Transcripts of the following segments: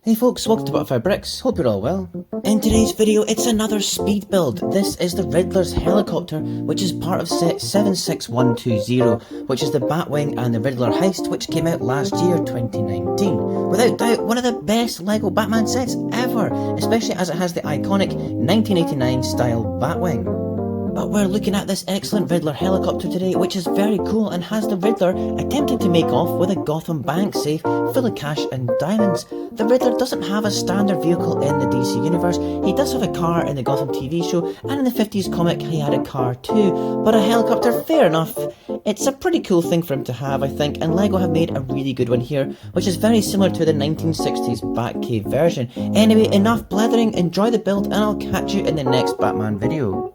Hey folks, welcome to Butterfly Bricks, hope you're all well. In today's video, it's another speed build. This is the Riddler's helicopter, which is part of set 76120, which is the Batwing and the Riddler Heist, which came out last year, 2019. Without doubt, one of the best LEGO Batman sets ever, especially as it has the iconic 1989 style Batwing. But we're looking at this excellent Riddler helicopter today, which is very cool and has the Riddler attempting to make off with a Gotham bank safe full of cash and diamonds. The Riddler doesn't have a standard vehicle in the DC universe. He does have a car in the Gotham TV show, and in the 50s comic he had a car too. But a helicopter, fair enough. It's a pretty cool thing for him to have, I think, and LEGO have made a really good one here, which is very similar to the 1960s Batcave version. Anyway, enough blethering, enjoy the build, and I'll catch you in the next Batman video.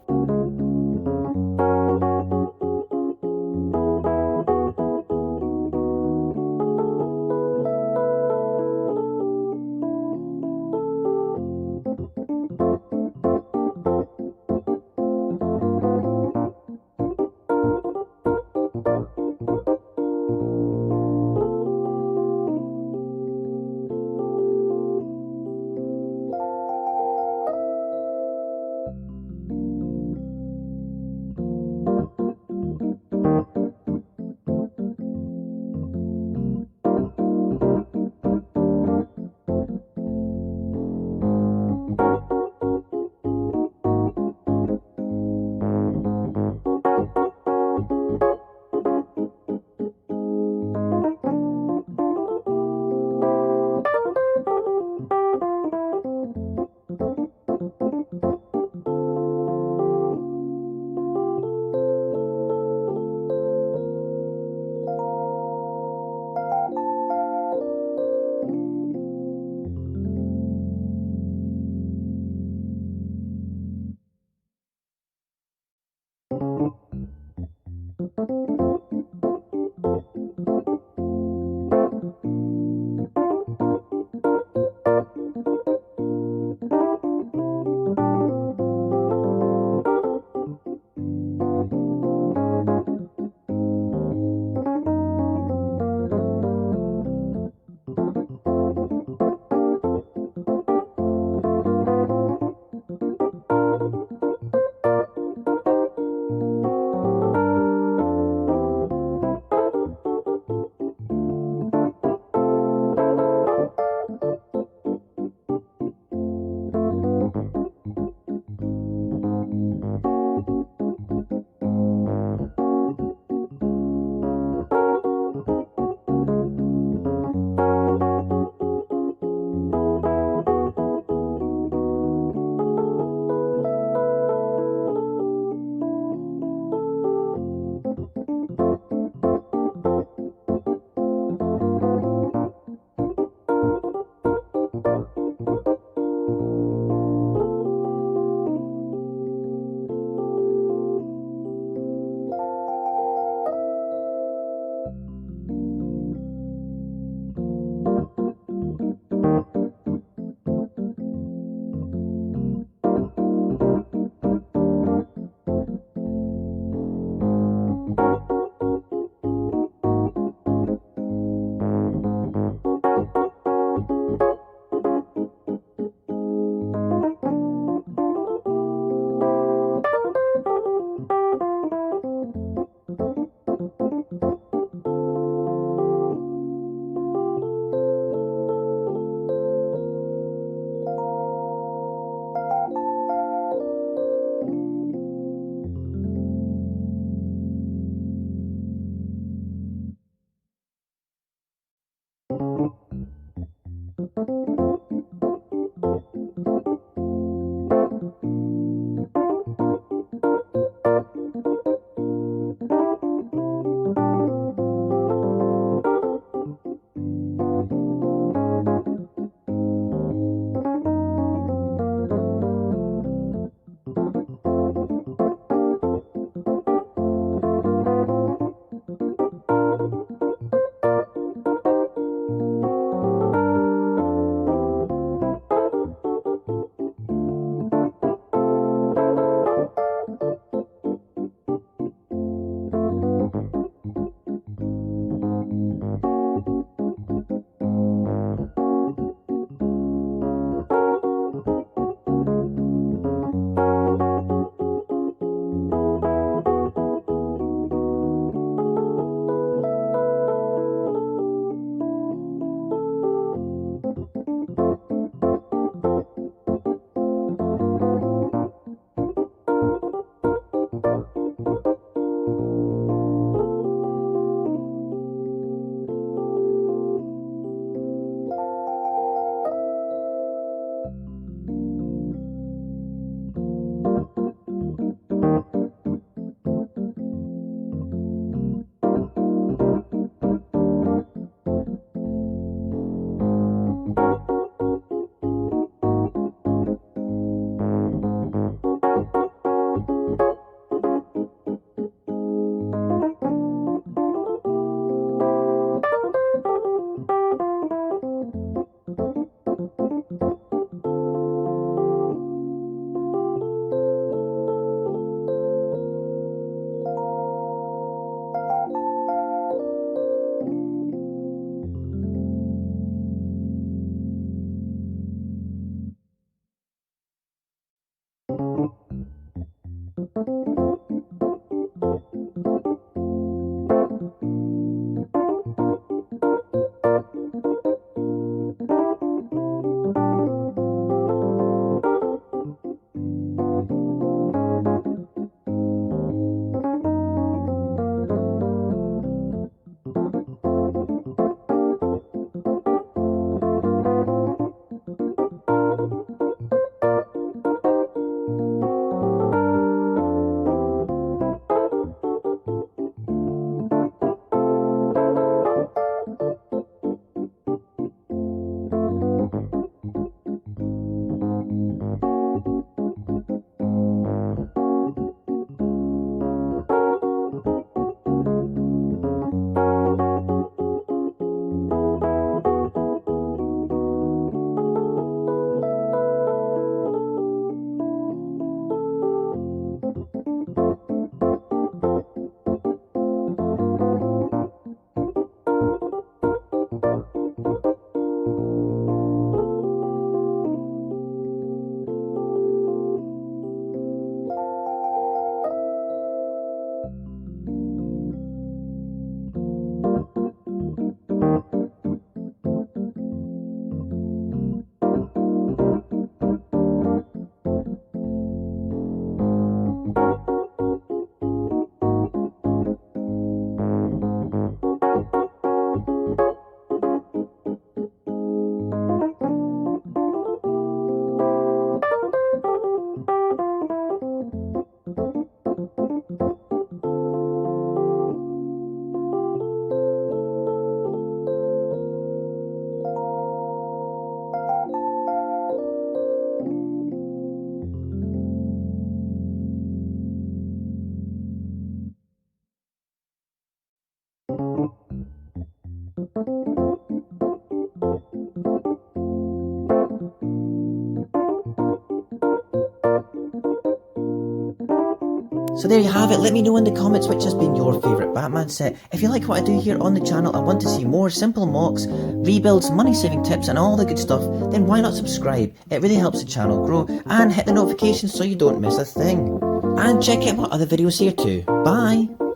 So there you have it. Let me know in the comments which has been your favourite Batman set. If you like what I do here on the channel and want to see more simple mocks, rebuilds, money saving tips and all the good stuff, then why not subscribe? It really helps the channel grow, and hit the notifications so you don't miss a thing. And check out my other videos here too. Bye!